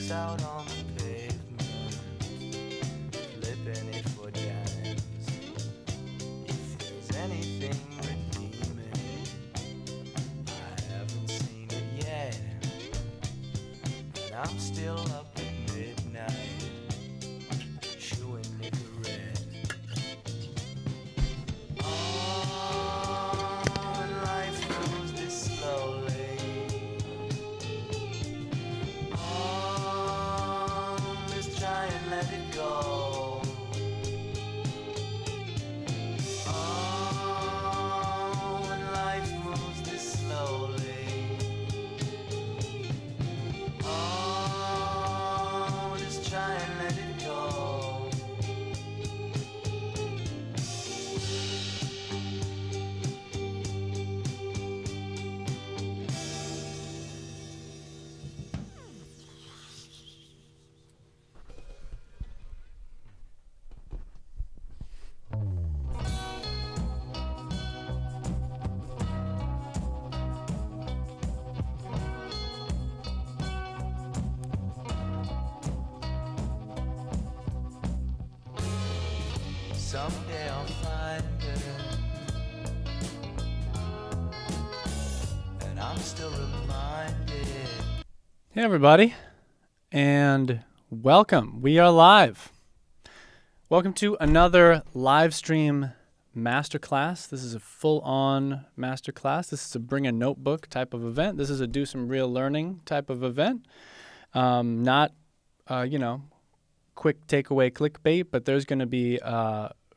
Face out on the pavement, flipping it for dimes. If there's anything redeeming, I haven't seen it yet. And I'm still up at midnight, chewing Nicorette. Oh, life moves this slowly. Oh, just try and let it go. Oh, when life moves this slowly. Oh, just try and let it go. Someday I'll find it, and I'm still reminded. Hey everybody, and welcome. We are live. Welcome to another live stream masterclass. This is a full-on masterclass. This is a bring a notebook type of event. This is a do some real learning type of event. Not, quick takeaway clickbait, but there's going to be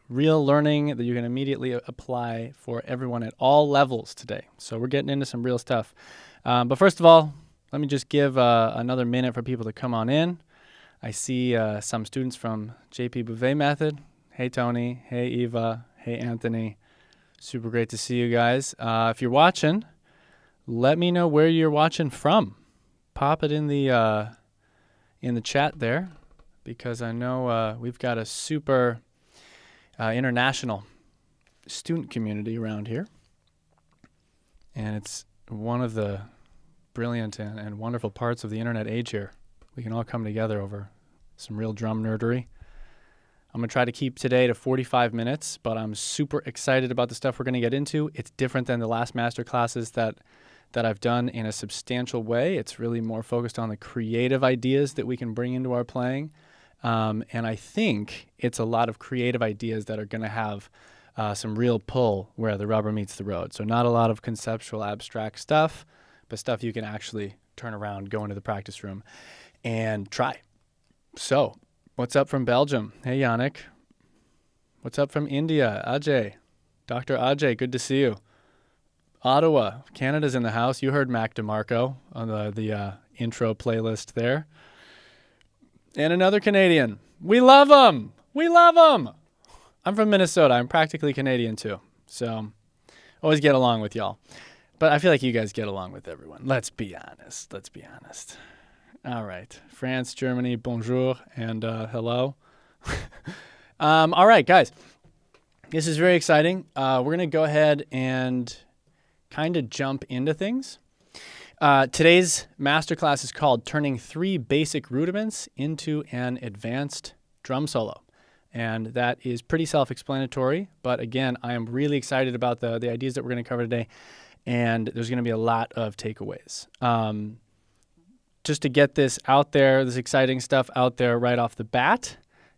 real learning that you can immediately apply for everyone at all levels today. So we're getting into some real stuff. But first of all, let me just give another minute for people to come on in. I see some students from JP Bouvet method. Hey, Tony. Hey, Eva. Hey, Anthony. Super great to see you guys. If you're watching, let me know where you're watching from. Pop it in the chat there, because I know we've got a super international student community around here. And it's one of the brilliant and wonderful parts of the internet age here. We can all come together over some real drum nerdery. I'm going to try to keep today to 45 minutes, but I'm super excited about the stuff we're going to get into. It's different than the last master classes that I've done in a substantial way. It's really more focused on the creative ideas that we can bring into our playing. And I think it's a lot of creative ideas that are going to have some real pull where the rubber meets the road. So not a lot of conceptual abstract stuff, but stuff you can actually turn around, go into the practice room, and try. So what's up from Belgium? Hey, Yannick. What's up from India? Ajay. Dr. Ajay, good to see you. Ottawa, Canada's in the house. You heard Mac DeMarco on the intro playlist there. And another Canadian. We love them. We love them. I'm from Minnesota. I'm practically Canadian too. So always get along with y'all. But I feel like you guys get along with everyone. Let's be honest. Let's be honest. All right. France, Germany, bonjour, and hello. All right, guys. This is very exciting. We're going to go ahead and kind of jump into things. Today's masterclass is called Turning 3 Basic Rudiments into an Advanced Drum Solo. And that is pretty self-explanatory. But again, I am really excited about the ideas that we're going to cover today. And there's going to be a lot of takeaways. Just to get this out there, this exciting stuff out there right off the bat,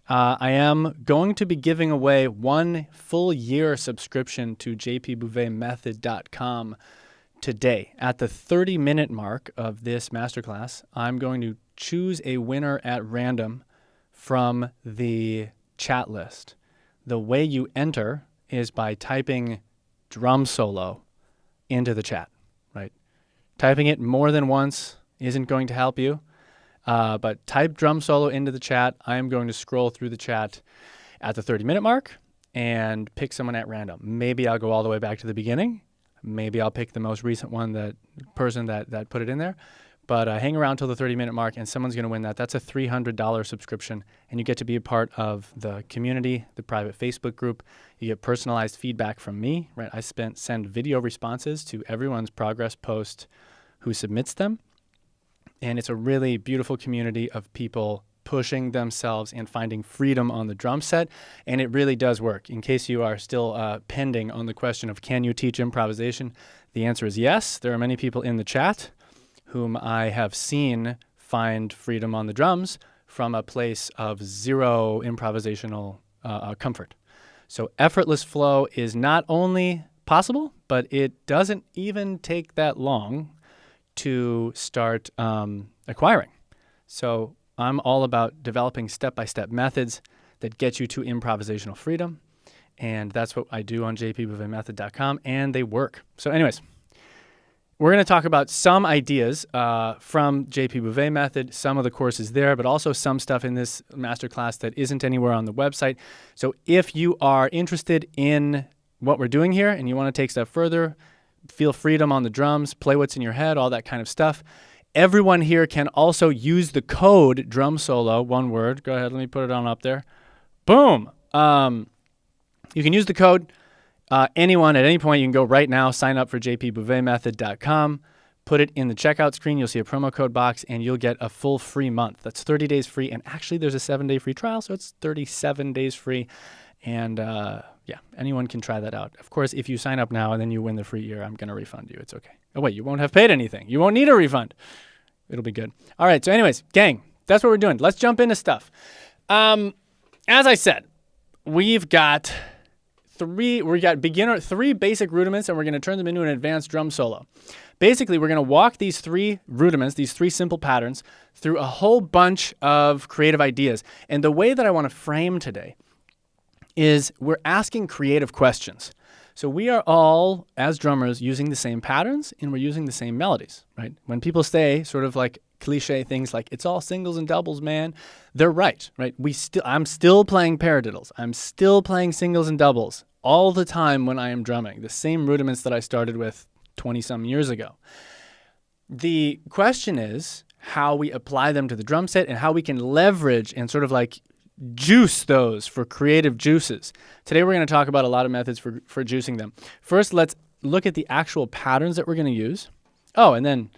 I am going to be giving away 1 full year subscription to jpbouvetmethod.com today. At the 30-minute mark of this masterclass, I'm going to choose a winner at random from the chat list. The way you enter is by typing drum solo into the chat, right? Typing it more than once isn't going to help you, but type drum solo into the chat. I am going to scroll through the chat at the 30-minute mark and pick someone at random. Maybe I'll go all the way back to the beginning. Maybe I'll pick the most recent one, that person that put it in there. But hang around till the 30-minute mark, and someone's going to win that. That's a $300 subscription, and you get to be a part of the community, the private Facebook group. You get personalized feedback from me, right? I send video responses to everyone's progress post who submits them. and it's a really beautiful community of people pushing themselves and finding freedom on the drum set, and it really does work. In case you are still pending on the question of can you teach improvisation, the answer is yes. There are many people in the chat whom I have seen find freedom on the drums from a place of zero improvisational comfort. So effortless flow is not only possible, but it doesn't even take that long to start acquiring. So I'm all about developing step-by-step methods that get you to improvisational freedom, and that's what I do on jpbouvetmethod.com, and they work. So anyways, we're going to talk about some ideas from JP Bouvet Method, some of the courses there, but also some stuff in this masterclass that isn't anywhere on the website. So if you are interested in what we're doing here and you want to take a step further, feel freedom on the drums, play what's in your head, all that kind of stuff. Everyone here can also use the code drum solo, one word. Go ahead, let me put it on up there. Boom. You can use the code. Anyone at any point, you can go right now, sign up for jpbouvetmethod.com, put it in the checkout screen. You'll see a promo code box, and you'll get a full free month. That's 30 days free, and actually there's a 7-day free trial, so it's 37 days free. And yeah, anyone can try that out. Of course, if you sign up now and then you win the free year, I'm going to refund you. It's okay. Oh, wait, you won't have paid anything. You won't need a refund. It'll be good. All right, so anyways, gang, that's what we're doing. Let's jump into stuff. As I said, we've got three basic rudiments, and we're going to turn them into an advanced drum solo. Basically, we're going to walk these three rudiments, these three simple patterns, through a whole bunch of creative ideas. And the way that I want to frame today is we're asking creative questions. So we are all, as drummers, using the same patterns, and we're using the same melodies, right? When people say sort of like cliche things like, it's all singles and doubles, man, they're right? I'm still playing paradiddles. I'm still playing singles and doubles all the time when I am drumming, the same rudiments that I started with 20-some years ago. The question is how we apply them to the drum set and how we can leverage and sort of like juice those for creative juices. Today we're going to talk about a lot of methods for juicing them. First, let's look at the actual patterns that we're going to use. Oh, and then,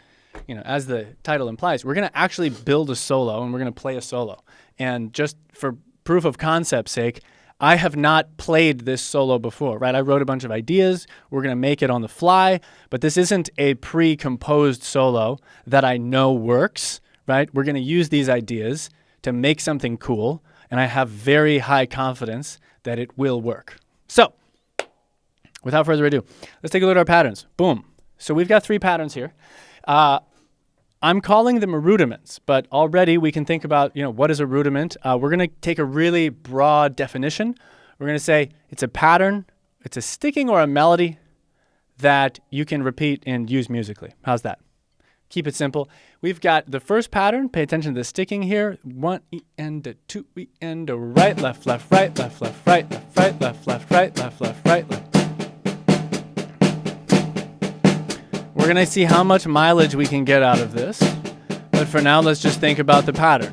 as the title implies, we're going to actually build a solo, and we're going to play a solo. And just for proof of concept's sake, I have not played this solo before, right? I wrote a bunch of ideas. We're going to make it on the fly, but this isn't a pre-composed solo that I know works, right? We're going to use these ideas to make something cool, and I have very high confidence that it will work. So, without further ado, let's take a look at our patterns. Boom. So we've got 3 patterns here. I'm calling them rudiments, but already we can think about, what is a rudiment? We're going to take a really broad definition. We're going to say it's a pattern, it's a sticking or a melody that you can repeat and use musically. How's that? Keep it simple. We've got the first pattern. Pay attention to the sticking here. 1 E and a 2 E and a right, left, left, right, left, left, right, left, right, left, left, right, left, left, right, left. We're going to see how much mileage we can get out of this. But for now, let's just think about the pattern.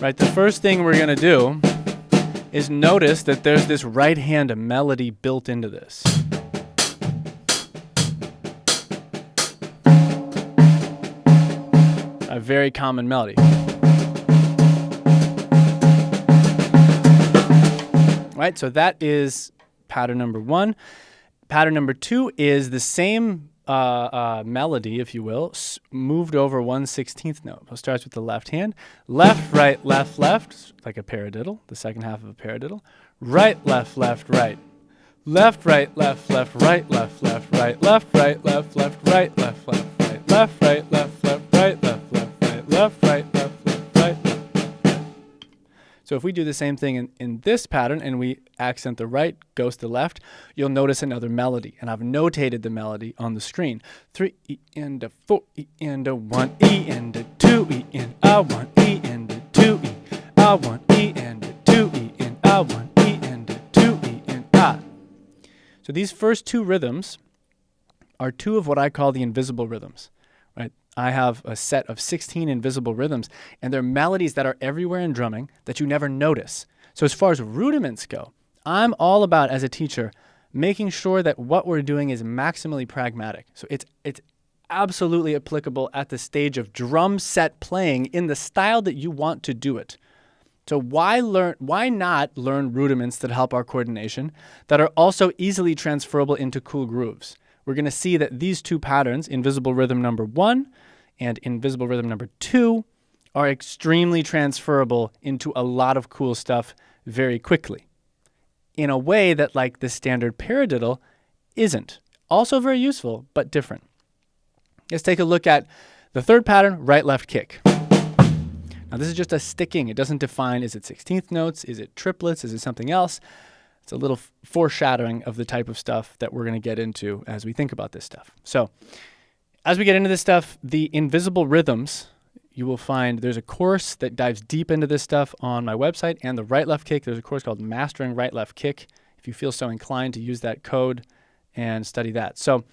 Right, the first thing we're going to do is notice that there's this right hand melody built into this. A very common melody. Right, so that is pattern number 1. Pattern number 2 is the same melody, if you will, moved over 1/16th note. So it starts with the left hand. Left, right, left, like a paradiddle, the second half of a paradiddle. Right, left, right. Left, right, left, right, left, right. Left, right, left, right, left, right. Left, right, left, right, left, right. Left, right, left, right, left. So if we do the same thing in this pattern and we accent the right, goes to the left, you'll notice another melody. And I've notated the melody on the screen. 3 E and a 4 E and a 1 E and a 2 E and a 1 E and a 2 E. A 1 E and a 2 E and a 1 E and a 2 E and a. So these first 2 rhythms are 2 of what I call the invisible rhythms. Right? I have a set of 16 invisible rhythms, and they're melodies that are everywhere in drumming that you never notice. So as far as rudiments go, I'm all about, as a teacher, making sure that what we're doing is maximally pragmatic. So it's absolutely applicable at the stage of drum set playing in the style that you want to do it. So why not learn rudiments that help our coordination that are also easily transferable into cool grooves? We're going to see that these two patterns, invisible rhythm number 1 and invisible rhythm number 2, are extremely transferable into a lot of cool stuff very quickly in a way that like the standard paradiddle isn't. Also very useful, but different. Let's take a look at the third pattern, right, left, kick. Now this is just a sticking. It doesn't define, is it 16th notes? Is it triplets? Is it something else? It's a little foreshadowing of the type of stuff that we're going to get into as we think about this stuff. So as we get into this stuff, the invisible rhythms, you will find there's a course that dives deep into this stuff on my website, and the right, left, kick. There's a course called Mastering Right, Left, Kick. If you feel so inclined to use that code and study that. So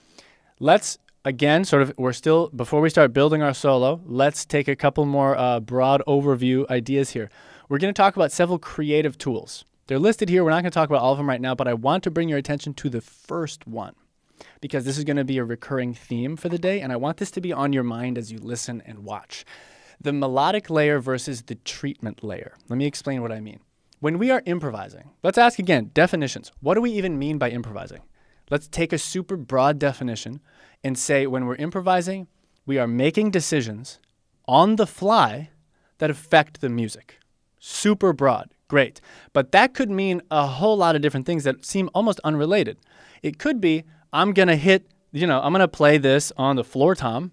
let's again, we're still, before we start building our solo, let's take a couple more broad overview ideas here. We're going to talk about several creative tools. They're listed here. We're not going to talk about all of them right now, but I want to bring your attention to the first one because this is going to be a recurring theme for the day, and I want this to be on your mind as you listen and watch. The melodic layer versus the treatment layer. Let me explain what I mean. When we are improvising, let's ask again, definitions. What do we even mean by improvising? Let's take a super broad definition and say when we're improvising, we are making decisions on the fly that affect the music. Super broad, great. But that could mean a whole lot of different things that seem almost unrelated. It could be, I'm going to play this on the floor tom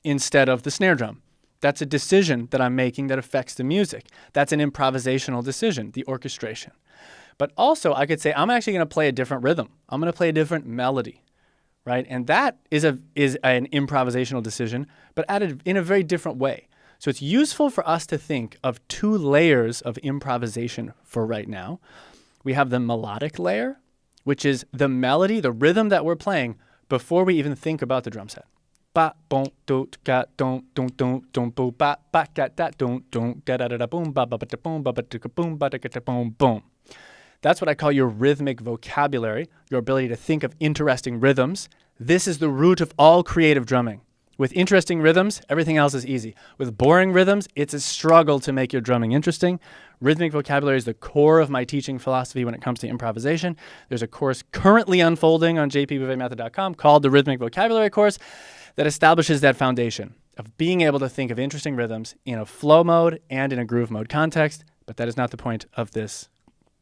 instead of the snare drum. That's a decision that I'm making that affects the music. That's an improvisational decision, the orchestration. But also I could say, I'm actually going to play a different rhythm. I'm going to play a different melody, right? And that is an improvisational decision, but added in a very different way. So it's useful for us to think of two layers of improvisation for right now. We have the melodic layer, which is the melody, the rhythm that we're playing before we even think about the drum set. Ba boom do ga don't boom ba ba ga da don't ga da da boom ba ba ba da boom ba ba da boom ba da ga da boom boom. That's what I call your rhythmic vocabulary, your ability to think of interesting rhythms. This is the root of all creative drumming. With interesting rhythms, everything else is easy. With boring rhythms, it's a struggle to make your drumming interesting. Rhythmic vocabulary is the core of my teaching philosophy when it comes to improvisation. There's a course currently unfolding on jpbouvetmethod.com called the Rhythmic Vocabulary Course that establishes that foundation of being able to think of interesting rhythms in a flow mode and in a groove mode context, but that is not the point of this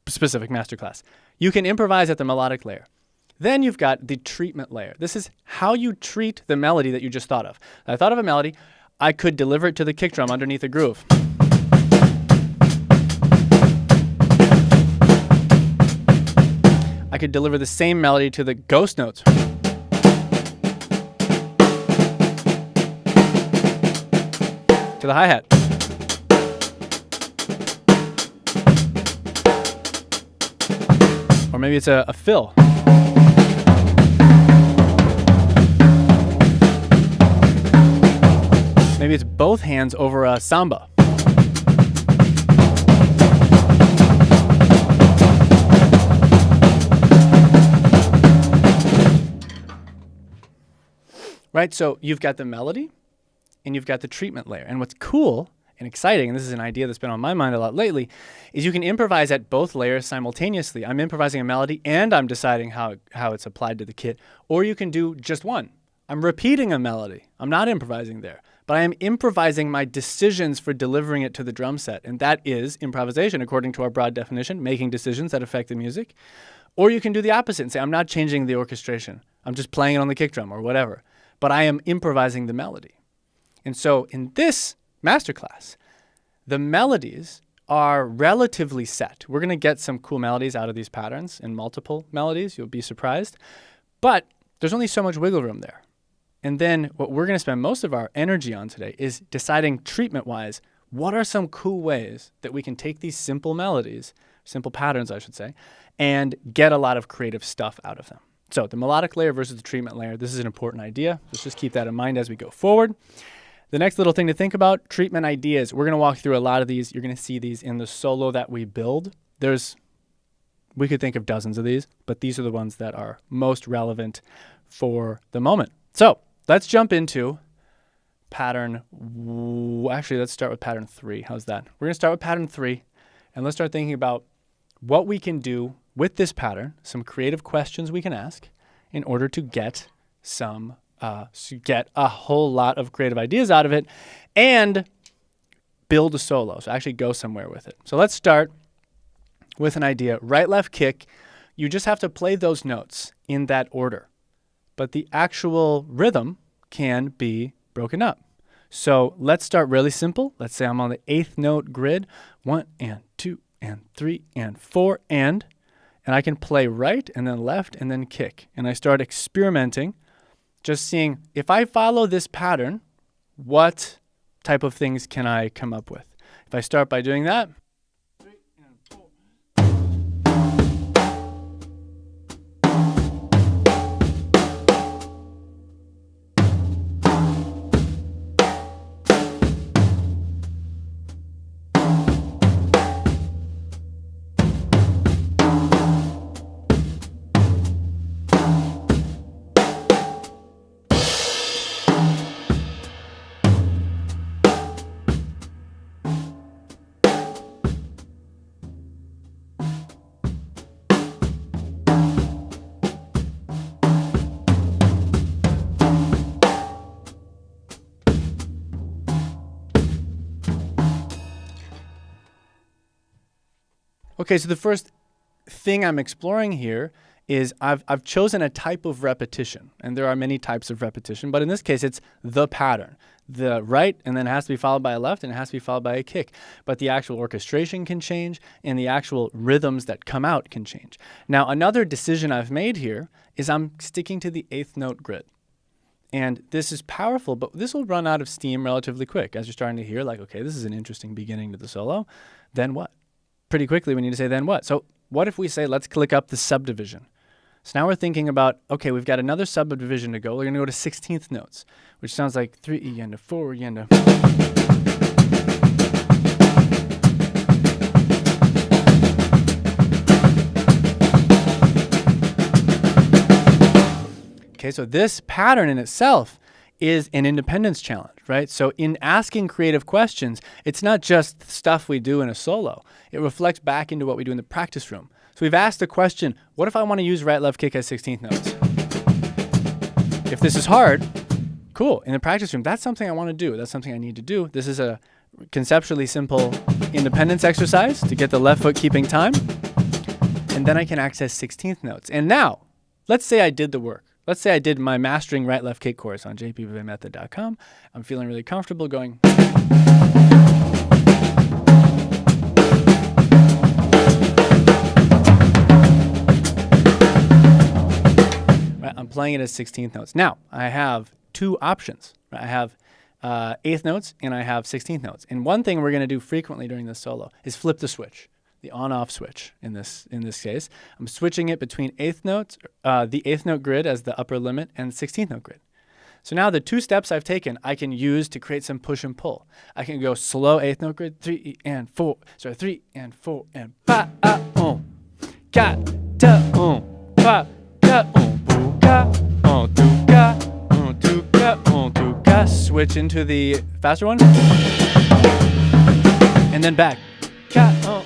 specific masterclass. You can improvise at the melodic layer. Then you've got the treatment layer. This is how you treat the melody that you just thought of. I thought of a melody. I could deliver it to the kick drum underneath the groove. I could deliver the same melody to the ghost notes. To the hi-hat. Or maybe it's a fill. Maybe it's both hands over a samba. Right, so you've got the melody and you've got the treatment layer. And what's cool and exciting, and this is an idea that's been on my mind a lot lately, is you can improvise at both layers simultaneously. I'm improvising a melody and I'm deciding how it's applied to the kit. Or you can do just one. I'm repeating a melody. I'm not improvising there, but I am improvising my decisions for delivering it to the drum set. And that is improvisation, according to our broad definition, making decisions that affect the music. Or you can do the opposite and say, I'm not changing the orchestration. I'm just playing it on the kick drum or whatever, but I am improvising the melody. And so in this masterclass, the melodies are relatively set. We're going to get some cool melodies out of these patterns and multiple melodies. You'll be surprised. But there's only so much wiggle room there. And then what we're going to spend most of our energy on today is deciding treatment-wise, what are some cool ways that we can take these simple melodies, simple patterns, I should say, and get a lot of creative stuff out of them. So the melodic layer versus the treatment layer, this is an important idea. Let's just keep that in mind as we go forward. The next little thing to think about, treatment ideas. We're going to walk through a lot of these. You're going to see these in the solo that we build. We could think of dozens of these, but these are the ones that are most relevant for the moment. So let's jump into pattern. Actually, let's start with pattern 3. How's that? We're going to start with pattern 3, and let's start thinking about what we can do with this pattern, some creative questions we can ask in order to get a whole lot of creative ideas out of it and build a solo. So actually go somewhere with it. So let's start with an idea. Right, left, kick. You just have to play those notes in that order. But the actual rhythm can be broken up. So let's start really simple. Let's say I'm on the 8th note grid. 1 and 2 and 3 and 4 and I can play right and then left and then kick. And I start experimenting, just seeing if I follow this pattern, what type of things can I come up with? If I start by doing that, 3 and 4. Okay, so the first thing I'm exploring here is I've chosen a type of repetition, and there are many types of repetition, but in this case, it's the pattern. The right, and then it has to be followed by a left, and it has to be followed by a kick. But the actual orchestration can change, and the actual rhythms that come out can change. Now, another decision I've made here is I'm sticking to the 8th note grid. And this is powerful, but this will run out of steam relatively quick as you're starting to hear, like, okay, this is an interesting beginning to the solo. Then what? Pretty quickly, we need to say, then what? So what if we say, let's click up the subdivision? So now we're thinking about, okay, we've got another subdivision to go. We're going to go to 16th notes, which sounds like 3E and a 4E and a... Okay, so this pattern in itself is an independence challenge, right? So in asking creative questions, it's not just stuff we do in a solo. It reflects back into what we do in the practice room. So we've asked the question, what if I want to use right, left, kick as 16th notes? If this is hard, cool. In the practice room, that's something I want to do. That's something I need to do. This is a conceptually simple independence exercise to get the left foot keeping time. And then I can access 16th notes. And now, let's say I did the work. Let's say I did my mastering right, left, kick course on jpbouvetmethod.com. I'm feeling really comfortable going. Right, I'm playing it as 16th notes. Now, I have two options. Right? I have 8th notes and I have 16th notes. And one thing we're going to do frequently during this solo is flip the switch. The on-off switch in this case. I'm switching it between 8th notes, the 8th note grid as the upper limit and 16th note grid. So now the two steps I've taken, I can use to create some push and pull. I can go slow 8th note grid, 3 and 4, sorry, 3 and 4 and ba ka ta ba ka bu ka tu ka tu ka tu ka. Switch into the faster one, and then back. Ka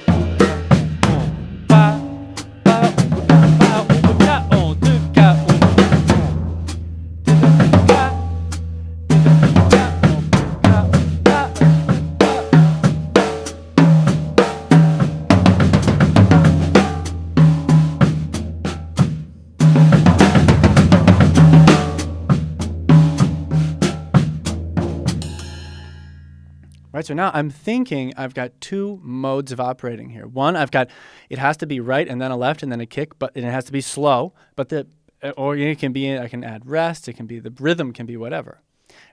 Right, so now I'm thinking I've got two modes of operating here. One, it has to be right and then a left and then a kick, but it has to be slow. But it can be, I can add rest, it can be, the rhythm can be whatever.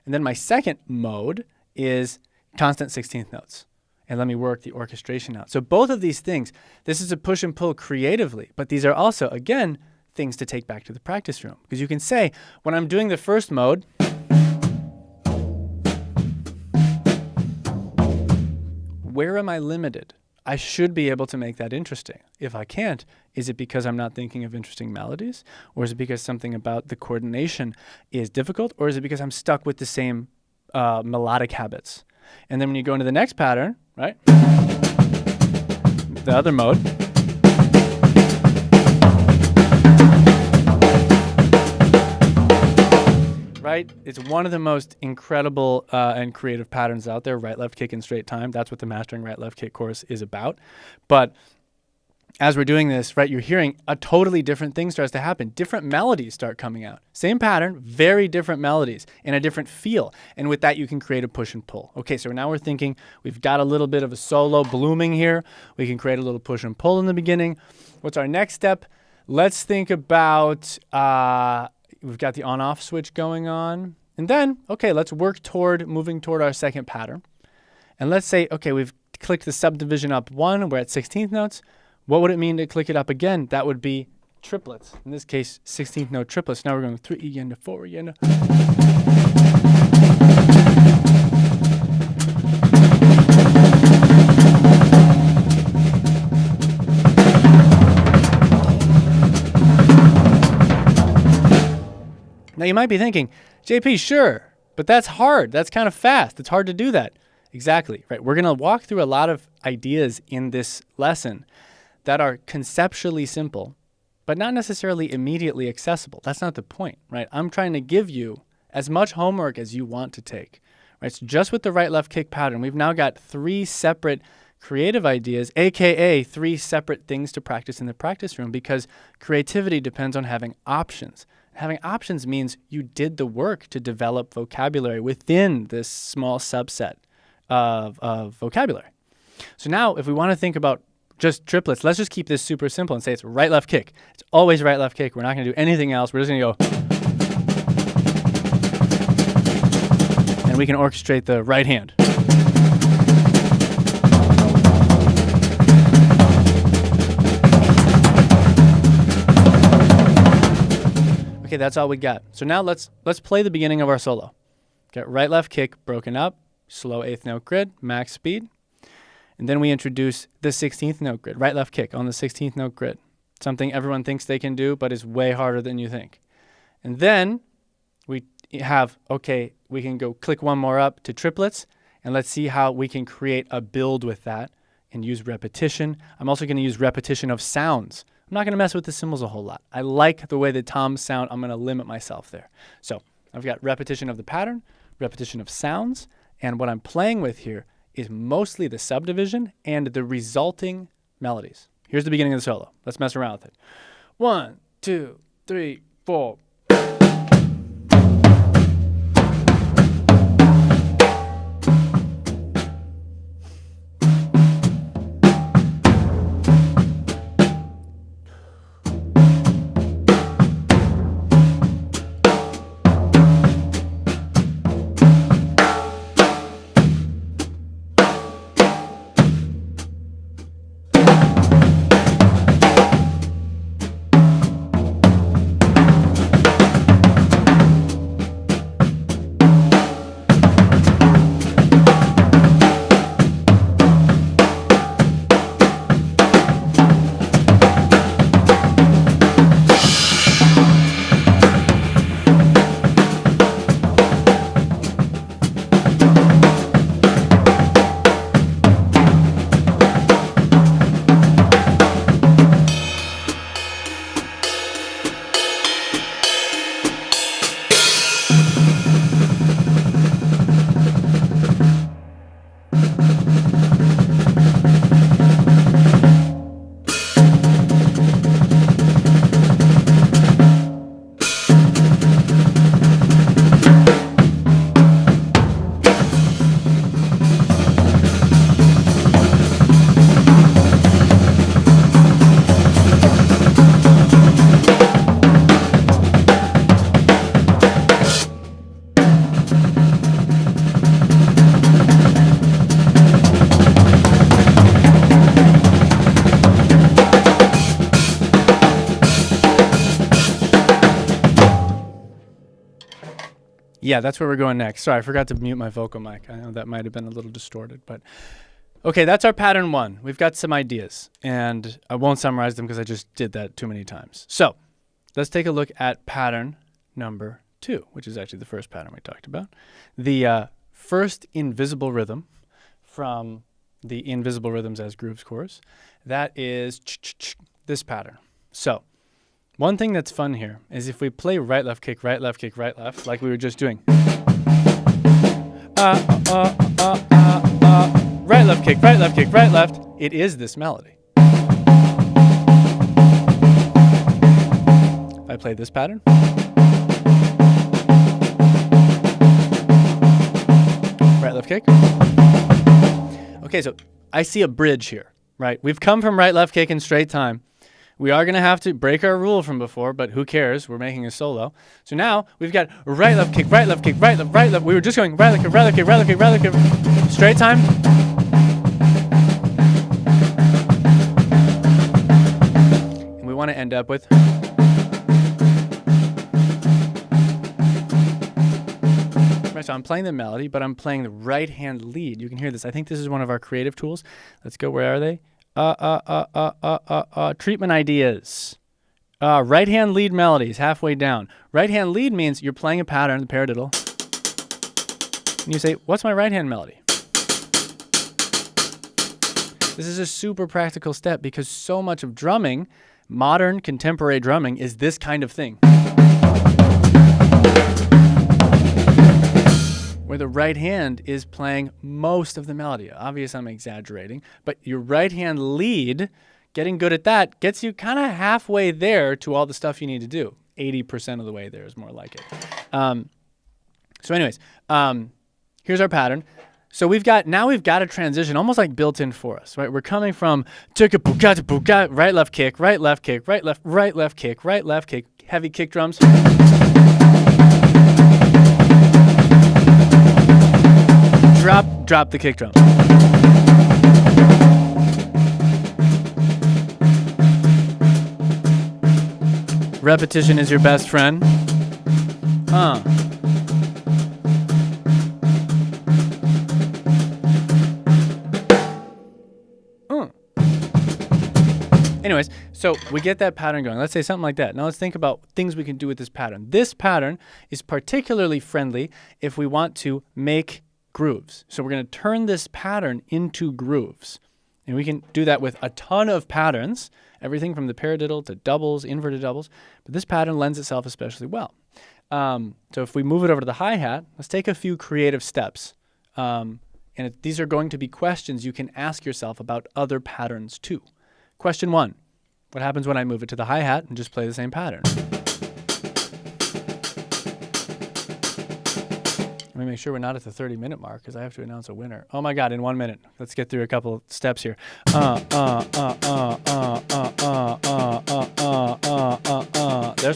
And then my second mode is constant 16th notes. And let me work the orchestration out. So both of these things, this is a push and pull creatively, but these are also, again, things to take back to the practice room. Because you can say, when I'm doing the first mode, where am I limited? I should be able to make that interesting. If I can't, is it because I'm not thinking of interesting melodies? Or is it because something about the coordination is difficult? Or is it because I'm stuck with the same melodic habits? And then when you go into the next pattern, right? The other mode. Right? It's one of the most incredible and creative patterns out there, right, left kick, and straight time. That's what the Mastering Right Left Kick course is about. But as we're doing this, right, you're hearing a totally different thing starts to happen. Different melodies start coming out. Same pattern, very different melodies and a different feel. And with that, you can create a push and pull. Okay, so now we're thinking we've got a little bit of a solo blooming here. We can create a little push and pull in the beginning. What's our next step? Let's think about... we've got the on-off switch going on. And then, okay, let's work toward moving toward our second pattern. And let's say, okay, we've clicked the subdivision up 1. We're at 16th notes. What would it mean to click it up again? That would be triplets. In this case, 16th note triplets. Now we're going 3 again to 4 again to... Now you might be thinking, JP, sure, but that's hard. That's kind of fast. It's hard to do that. Exactly, right? We're going to walk through a lot of ideas in this lesson that are conceptually simple, but not necessarily immediately accessible. That's not the point, right? I'm trying to give you as much homework as you want to take, right? So just with the right left kick pattern, we've now got 3 separate creative ideas, AKA 3 separate things to practice in the practice room, because creativity depends on having options. Having options means you did the work to develop vocabulary within this small subset of vocabulary. So now if we want to think about just triplets, let's just keep this super simple and say it's right, left, kick. It's always right, left, kick. We're not going to do anything else. We're just going to go. And we can orchestrate the right hand. Okay, that's all we got. So now let's play the beginning of our solo. Get right, left, kick broken up, slow 8th note grid, max speed. And then we introduce the 16th note grid, right, left, kick on the 16th note grid. Something everyone thinks they can do, but is way harder than you think. And then we have, okay, we can go click one more up to triplets, and let's see how we can create a build with that and use repetition. I'm also going to use repetition of sounds. I'm not going to mess with the cymbals a whole lot. I like the way the toms sound. I'm going to limit myself there. So I've got repetition of the pattern, repetition of sounds, and what I'm playing with here is mostly the subdivision and the resulting melodies. Here's the beginning of the solo. Let's mess around with it. 1, 2, 3, 4. Yeah, that's where we're going next. Sorry, I forgot to mute my vocal mic. I know that might have been a little distorted, but Okay, that's our pattern 1. We've got some ideas, and I won't summarize them because I just did that too many times. So let's take a look at pattern number 2, which is actually the first pattern we talked about. The first invisible rhythm from the Invisible Rhythms as Grooves course, that is this pattern. So one thing that's fun here is if we play right, left, kick, right, left, kick, right, left, like we were just doing. Right, left, kick, right, left, kick, right, left. It is this melody. If I play this pattern. Right, left, kick. Okay, so I see a bridge here, right? We've come from right, left, kick in straight time. We are going to have to break our rule from before, but who cares? We're making a solo. So now we've got right, left, kick, right, left, kick, right, left, right, left. We were just going right, left, kick, right, left, kick, right, left, kick, right, left, kick. Straight time. And we want to end up with. Right, so I'm playing the melody, but I'm playing the right hand lead. You can hear this. I think this is one of our creative tools. Let's go. Where are they? Treatment ideas. Right hand lead melodies, halfway down. Right hand lead means you're playing a pattern, the paradiddle, and you say, what's my right hand melody? This is a super practical step because so much of drumming, modern contemporary drumming, is this kind of thing. Where the right hand is playing most of the melody. Obviously, I'm exaggerating, but your right hand lead, getting good at that, gets you kind of halfway there to all the stuff you need to do. 80% of the way there is more like it. So anyways, here's our pattern. So now we've got a transition almost like built in for us, right? We're coming from right, left kick, right, left kick, right, left kick, right, left kick, heavy kick drums. Drop the kick drum. Repetition is your best friend. Anyways, so we get that pattern going. Let's say something like that. Now let's think about things we can do with this pattern. This pattern is particularly friendly if we want to make grooves. So we're going to turn this pattern into grooves. And we can do that with a ton of patterns, everything from the paradiddle to doubles, inverted doubles. But this pattern lends itself especially well. So if we move it over to the hi-hat, let's take a few creative steps. These are going to be questions you can ask yourself about other patterns too. Question 1, what happens when I move it to the hi-hat and just play the same pattern? Let me make sure we're not at the 30-minute mark because I have to announce a winner. Oh my God, in 1 minute. Let's get through a couple of steps here. There's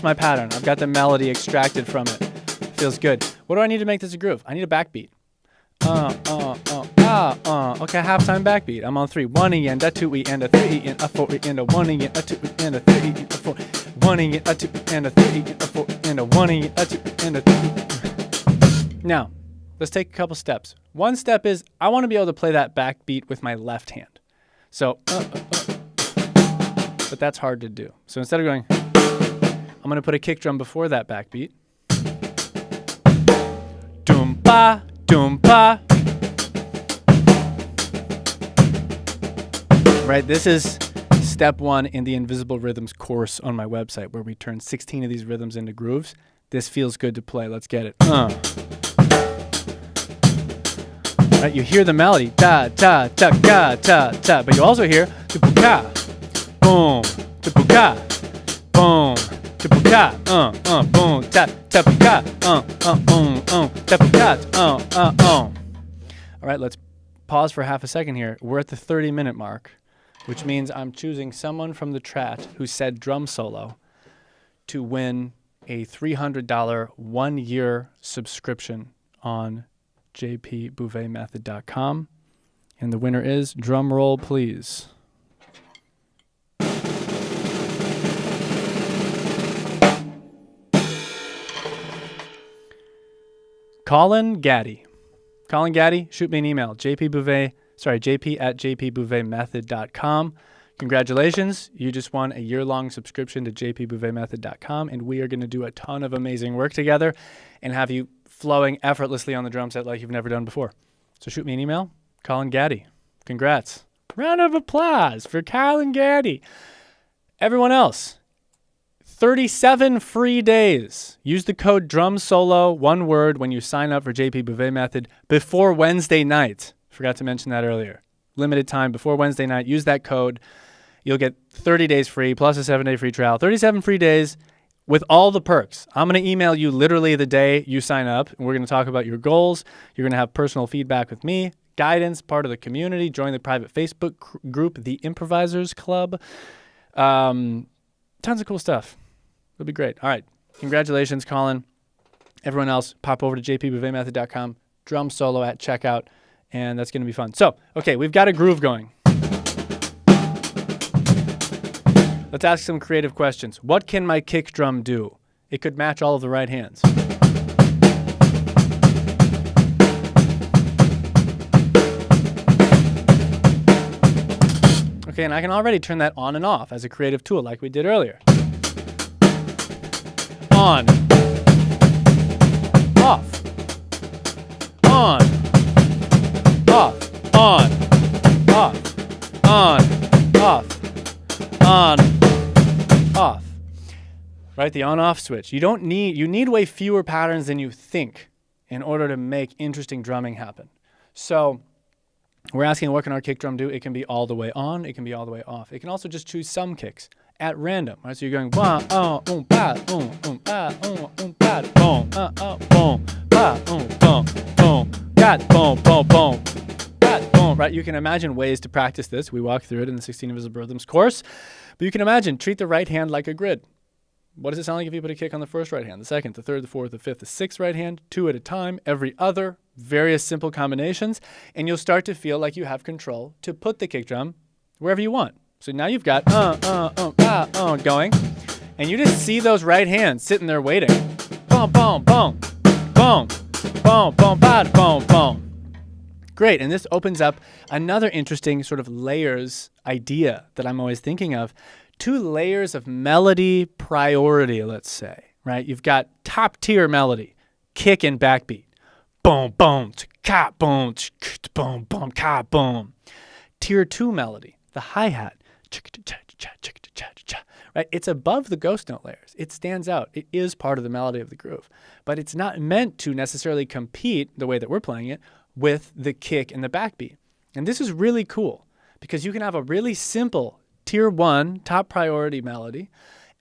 my pattern. I've got the melody extracted from it. Feels good. What do I need to make this a groove? I need a backbeat. Okay, halftime backbeat. I'm on 3. 1 E and a 2 E and a 3 E and a 4 E and a 1 E and a 2 E and a 3 E and a 4. 1 E and a 2 E and a 3 E and a 4 and a 1 E and a 2 E and a 3 E. Now, let's take a couple steps. One step is I want to be able to play that backbeat with my left hand. So, but that's hard to do. So instead of going, I'm going to put a kick drum before that backbeat. Doom-ba, doom-ba. Right, this is step 1 in the Invisible Rhythms course on my website where we turn 16 of these rhythms into grooves. This feels good to play. Let's get it. Right, you hear the melody, da ta ta ga ta ta, but you also hear tupuka, boom, tupuka, boom, tupuka, boom, ta tapuka, tapuka, All right, let's pause for half a second here. We're at the 30-minute mark, which means I'm choosing someone from the chat who said drum solo to win a $300 1-year subscription on jpbouvetmethod.com. And the winner is, drum roll please. Colin Gaddy. Colin Gaddy, shoot me an email, jpbouvet jp@jpbouvetmethod.com. Congratulations. You just won a year-long subscription to jpbouvetmethod.com, and we are going to do a ton of amazing work together and have you flowing effortlessly on the drum set like you've never done before. So shoot me an email, Colin Gaddy. Congrats. Round of applause for Colin Gaddy. Everyone else, 37 free days. Use the code DRUMSOLO, one word, when you sign up for JP Bouvet Method before Wednesday night. Forgot to mention that earlier. Limited time before Wednesday night. Use that code. You'll get 30 days free plus a 7-day free trial. 37 free days with all the perks. I'm going to email you literally the day you sign up, and we're going to talk about your goals. You're going to have personal feedback with me, guidance, part of the community, join the private Facebook group, the Improvisers Club. Tons of cool stuff. It'll be great. All right. Congratulations, Colin. Everyone else, pop over to jpbouvetmethod.com, drum solo at checkout, and that's going to be fun. So, okay, we've got a groove going. Let's ask some creative questions. What can my kick drum do? It could match all of the right hands. Okay, and I can already turn that on and off as a creative tool like we did earlier. On. Off. On. Off. On. Off. On. Off. On. Off. Right, the on-off switch. You need way fewer patterns than you think in order to make interesting drumming happen. So we're asking, what can our kick drum do? It can be all the way on. It can be all the way off. It can also just choose some kicks at random. Right? So you're going ba, ba, boom, ba, boom, ba, boom, boom, ba, boom, got boom, boom, boom, got boom. Right? You can imagine ways to practice this. We walk through it in the 16 Invisible Rhythms course. But you can imagine, treat the right hand like a grid. What does it sound like if you put a kick on the first right hand, the second, the third, the fourth, the fifth, the sixth right hand, two at a time, every other, various simple combinations, and you'll start to feel like you have control to put the kick drum wherever you want. So now you've got going, and you just see those right hands sitting there waiting. Boom, boom, boom, boom, boom, boom, bad, boom, boom. Great, and this opens up another interesting sort of layers idea that I'm always thinking of. 2 layers of melody priority, let's say, right? You've got top tier melody, kick and backbeat. Boom, boom, ka, boom, boom, boom, ka, boom. Tier 2 melody, the hi-hat, right? It's above the ghost note layers. It stands out. It is part of the melody of the groove, but it's not meant to necessarily compete the way that we're playing it with the kick and the backbeat. And this is really cool because you can have a really simple tier 1 top priority melody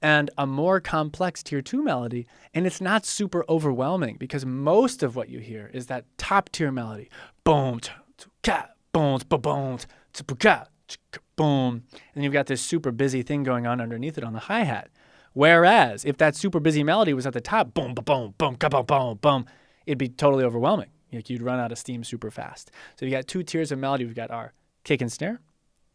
and a more complex tier 2 melody, and it's not super overwhelming because most of what you hear is that top tier melody. Boom, ka, boom, boom, ka, boom. And you've got this super busy thing going on underneath it on the hi-hat. Whereas if that super busy melody was at the top, boom, boom, boom, ka, boom, boom, boom, it'd be totally overwhelming. Like you'd run out of steam super fast. So you got 2 tiers of melody. We've got our kick and snare,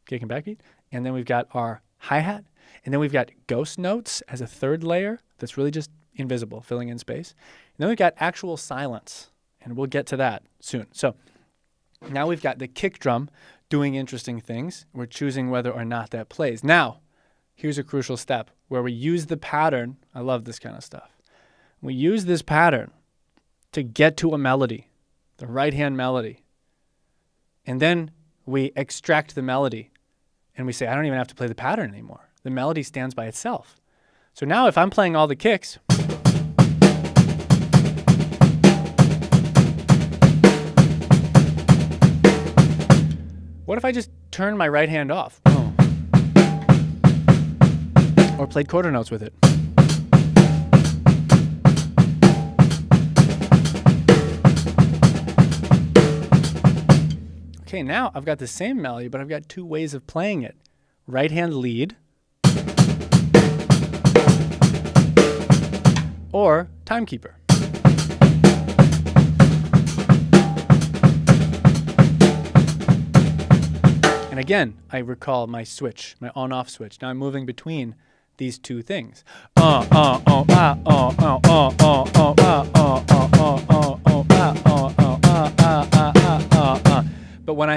kick and backbeat, and then we've got our hi-hat, and then we've got ghost notes as a third layer that's really just invisible, filling in space. And then we've got actual silence, and we'll get to that soon. So now we've got the kick drum doing interesting things. We're choosing whether or not that plays. Now, here's a crucial step where we use the pattern. I love this kind of stuff. We use this pattern to get to a melody, the right-hand melody, and then we extract the melody. And we say, I don't even have to play the pattern anymore. The melody stands by itself. So now if I'm playing all the kicks, what if I just turn my right hand off? Or played quarter notes with it? Okay, now I've got the same melody, but I've got 2 ways of playing it. Right hand lead or timekeeper. And again, I recall my switch, my on-off switch. Now I'm moving between these 2 things. But when I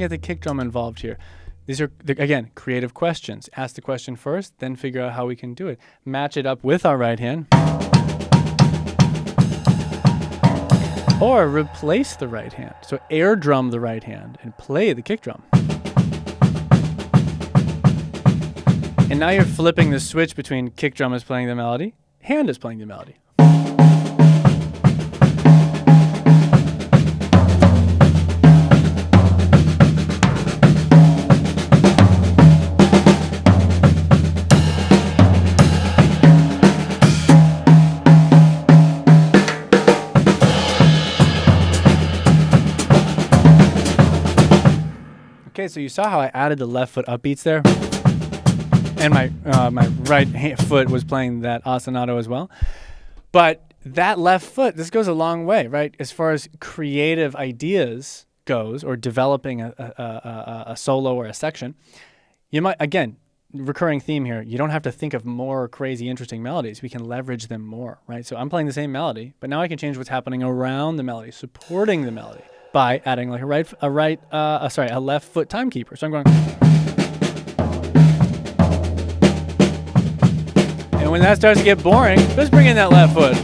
get the kick drum involved here. These are, again, creative questions. Ask the question first, then figure out how we can do it. Match it up with our right hand. Or replace the right hand. So air drum the right hand and play the kick drum. And now you're flipping the switch between kick drum is playing the melody, hand is playing the melody. Okay, so you saw how I added the left foot upbeats there? And my right foot was playing that ostinato as well. But that left foot, this goes a long way, right? As far as creative ideas goes, or developing a solo or a section, you might, again, recurring theme here, you don't have to think of more crazy, interesting melodies. We can leverage them more, right? So I'm playing the same melody, but now I can change what's happening around the melody, supporting the melody by adding like a left foot timekeeper. So I'm going. And when that starts to get boring, let's bring in that left foot.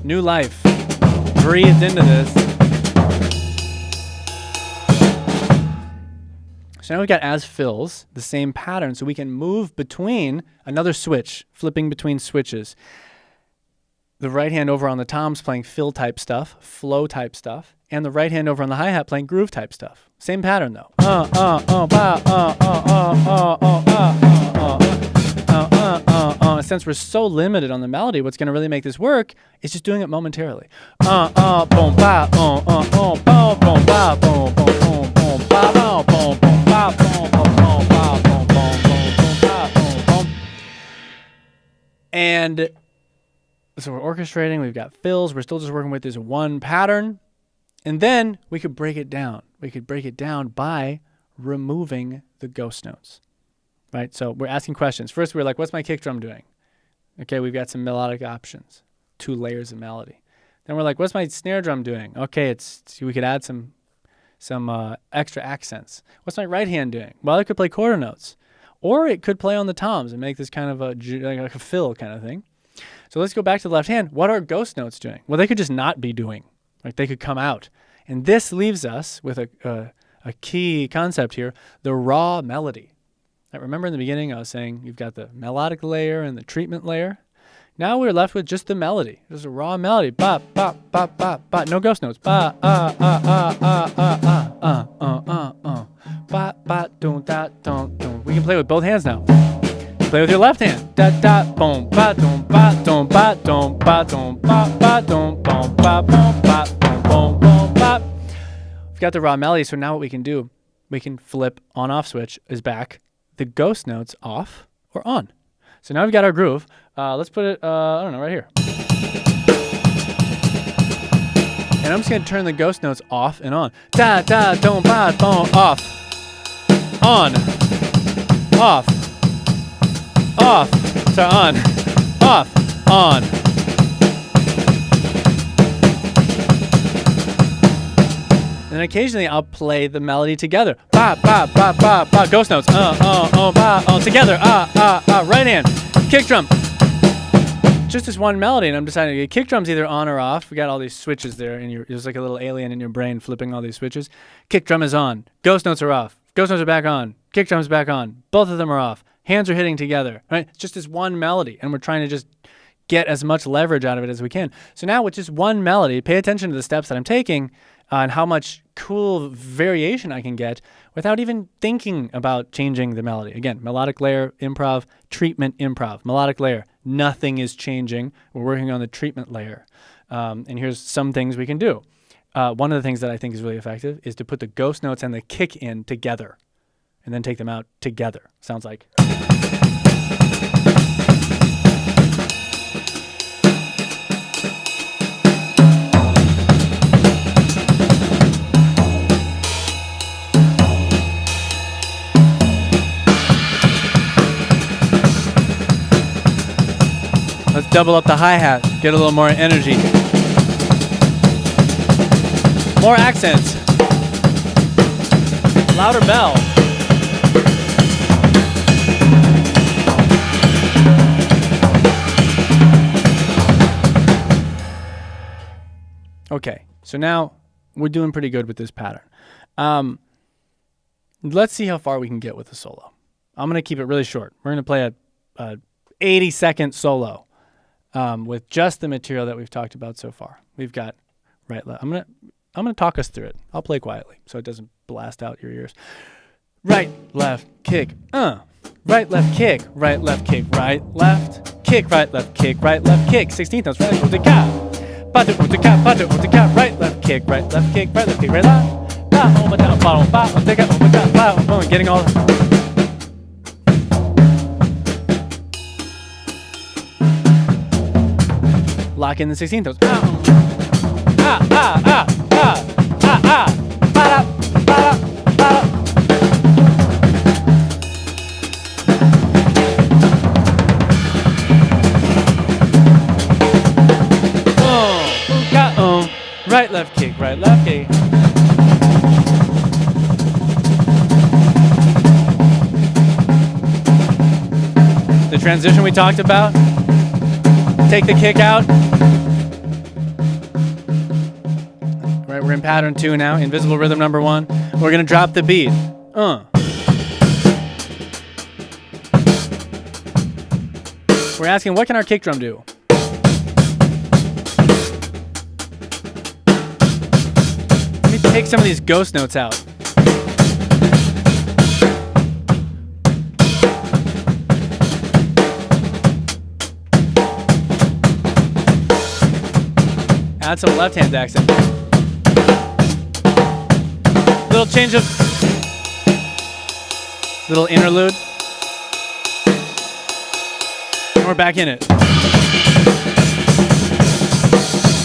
New life. Breathed into this. So now we've got as fills, the same pattern, so we can move between another switch, flipping between switches. The right hand over on the toms playing fill type stuff, flow type stuff, and the right hand over on the hi-hat playing groove type stuff. Same pattern though. Since we're so limited on the melody, what's going to really make this work is just doing it momentarily. And so we're orchestrating, we've got fills, we're still just working with this one pattern. And then we could break it down. We could break it down by removing the ghost notes, right? So we're asking questions. First, we're like, what's my kick drum doing? Okay, we've got some melodic options, 2 layers of melody. Then we're like, what's my snare drum doing? Okay, we could add some extra accents. What's my right hand doing? Well, it could play quarter notes. Or it could play on the toms and make this kind of like a fill kind of thing. So let's go back to the left hand. What are ghost notes doing? Well, they could just not be doing. Like they could come out. And this leaves us with a key concept here, the raw melody. Now, remember in the beginning I was saying you've got the melodic layer and the treatment layer. Now we're left with just the melody. There's a raw melody. Ba, ba, ba, ba, ba. No ghost notes. Ba, ba, ba, dun, da, dun, dun. We can play with both hands now. Play with your left hand. Da da boom ba dum ba dum ba dum ba dum ba ba dum boom ba boom ba boom boom ba. We've got the raw melody, so now what we can do, we can flip on-off switch is back. The ghost notes off or on. So now we've got our groove. Let's put it, I don't know, right here. And I'm just gonna turn the ghost notes off and on. Da da dum ba boom off, on, off. Off, so on, off, on. And occasionally I'll play the melody together. Ba, ba, ba, ba, ba, ghost notes. Ba, together. Right hand, kick drum. Just this one melody, and I'm deciding to kick drum's either on or off. We got all these switches there, and there's like a little alien in your brain flipping all these switches. Kick drum is on. Ghost notes are off. Ghost notes are back on. Kick drum's back on. Both of them are off. Hands are hitting together, right? It's just this one melody, and we're trying to just get as much leverage out of it as we can. So now with just one melody, pay attention to the steps that I'm taking and how much cool variation I can get without even thinking about changing the melody. Again, melodic layer, improv, treatment, improv. Melodic layer, nothing is changing. We're working on the treatment layer. And here's some things we can do. One of the things that I think is really effective is to put the ghost notes and the kick in together, and then take them out together. Sounds like. Let's double up the hi-hat, get a little more energy. More accents. Louder bell. Okay, so now we're doing pretty good with this pattern. Let's see how far we can get with the solo. I'm going to keep it really short. We're going to play a 80-second solo with just the material that we've talked about so far. We've got right, left. I'm gonna talk us through it. I'll play quietly so it doesn't blast out your ears. Right, left, kick, right, left, kick, right, left, kick, right, left, kick, right, left, kick, right, left, kick. 16th notes, right, right, left, kick, right, left, kick, right, left, kick, right, left. Getting all. Lock in the 16th notes. Right, left, kick, right, left, kick. The transition we talked about. Take the kick out. Right, we're in pattern 2 now. Invisible rhythm number 1. We're gonna drop the beat. We're asking, what can our kick drum do? Let me take some of these ghost notes out. Add some left hand accent. Little change of, little interlude. And we're back in it.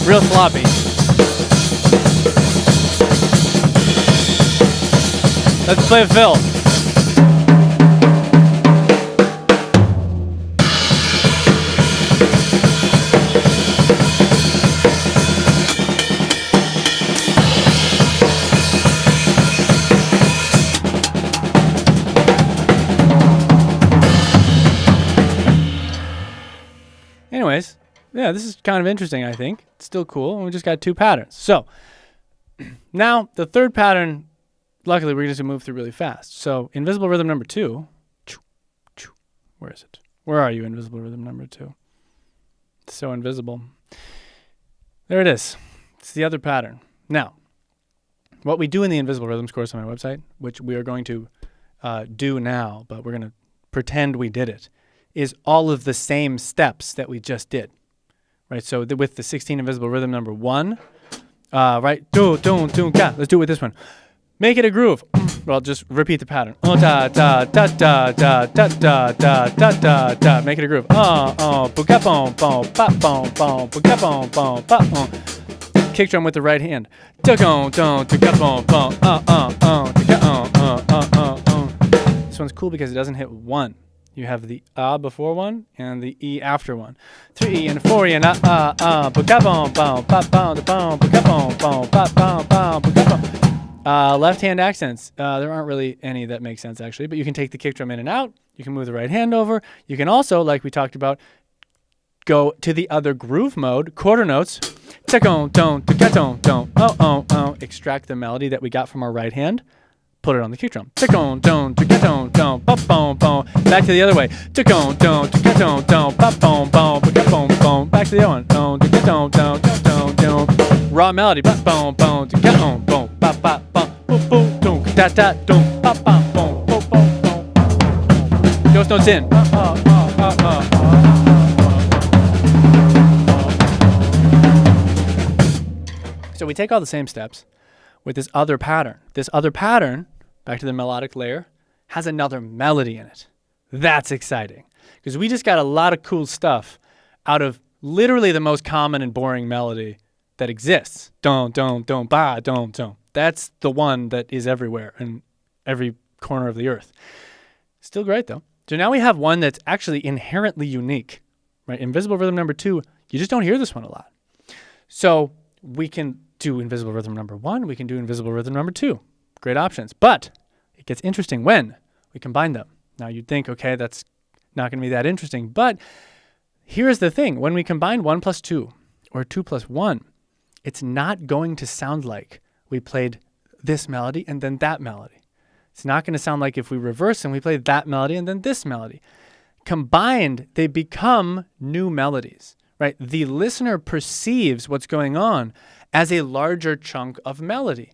Real sloppy. Let's play with Phil. Anyways, yeah, this is kind of interesting, I think. It's still cool, and we just got 2 patterns. So, now, the third pattern, luckily, we're going to move through really fast. So, invisible rhythm number 2. Where is it? Where are you, invisible rhythm number 2? It's so invisible. There it is. It's the other pattern. Now, what we do in the invisible rhythms course on my website, which we are going to do now, but we're going to pretend we did it, is all of the same steps that we just did, right? So with the 16 invisible rhythm number 1, right? Let's do it with this one. Make it a groove. Well, just repeat the pattern. Da da da da da da da da da da da. Make it a groove. Boom boom boom pop boom boom boom boom pop. Kick drum with the right hand. This one's cool because it doesn't hit 1. You have the before 1 and the E after 1. 3 and 4 and left hand accents. There aren't really any that make sense actually, but you can take the kick drum in and out. You can move the right hand over. You can also, like we talked about, go to the other groove mode, quarter notes. Extract the melody that we got from our right hand. Put it on the kick drum. Back to the other way. Back to the other one. Raw melody. Ghost notes in. So we take all the same steps with this other pattern. This other pattern, back to the melodic layer, has another melody in it. That's exciting because we just got a lot of cool stuff out of literally the most common and boring melody that exists. Don't, ba, don't. That's the one that is everywhere in every corner of the earth. Still great though. So now we have one that's actually inherently unique, right? Invisible rhythm number 2, you just don't hear this one a lot. So we can do invisible rhythm number 1. We can do invisible rhythm number 2. Great options. But it gets interesting when we combine them. Now you'd think, okay, that's not going to be that interesting. But here's the thing. When we combine 1 plus 2 or 2 plus 1, it's not going to sound like we played this melody and then that melody. It's not going to sound like if we reverse and we play that melody and then this melody. Combined, they become new melodies, right? The listener perceives what's going on as a larger chunk of melody.